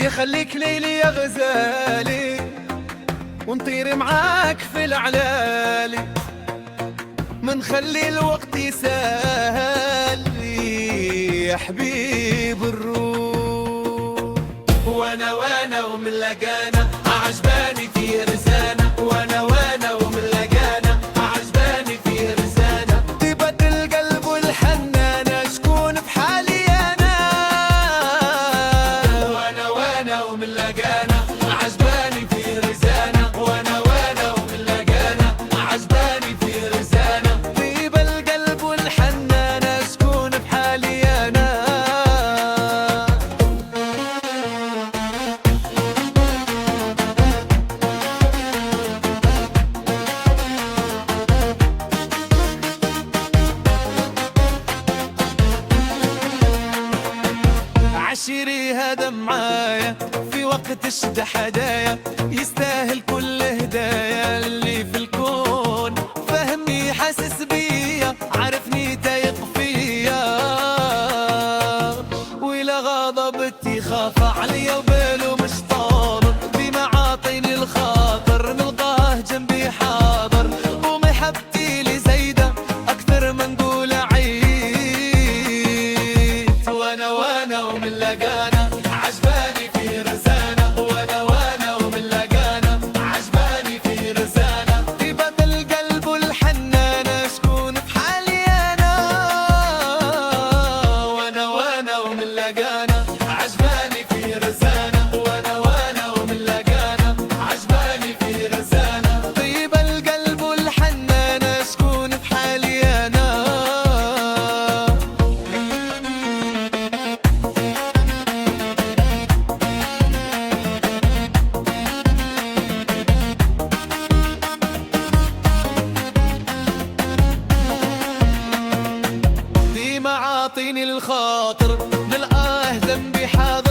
يخليك ليلي يا غزالي ونطير معاك في الأعلالي، منخلي الوقت يسهل يا حبيب الروح. وانا ومن لقانا عجباني في رزانة، وانا ومن لقانا عجباني في رزانة، طيبة القلب والحنانة شكون بحالي انا. وانا ومن لقانا عجباني في رزانة، وانا ومن لقانا عجباني في رزانة، طيبة القلب والحنانة شكون بحالي انا. عشري هذا معايا في وقت الشدة حدايا، يستاهل كل هدايا اللي في الكون، فهمني حاسس بيا عارفني تايق فيا، ولا غضبتي خاف عليا وباله مش طابر، بمعاطيني الخاطر نلقاه جنبي حاضر، ومحبتي لي زايدة أكثر ما نقول عيد. وانا ومن لقانا عجباني في رزانة، وانا ومن لقانا عجباني في رزانة، طيبة القلب والحنانة شكون بحالي انا. وانا ومن لقانا عجباني في رزانة، وانا ومن لقانا عجباني في رزانة، طيبة القلب والحنانة شكون بحالي انا. معاطيني الخاطر نلقاه ذنبي حاضر،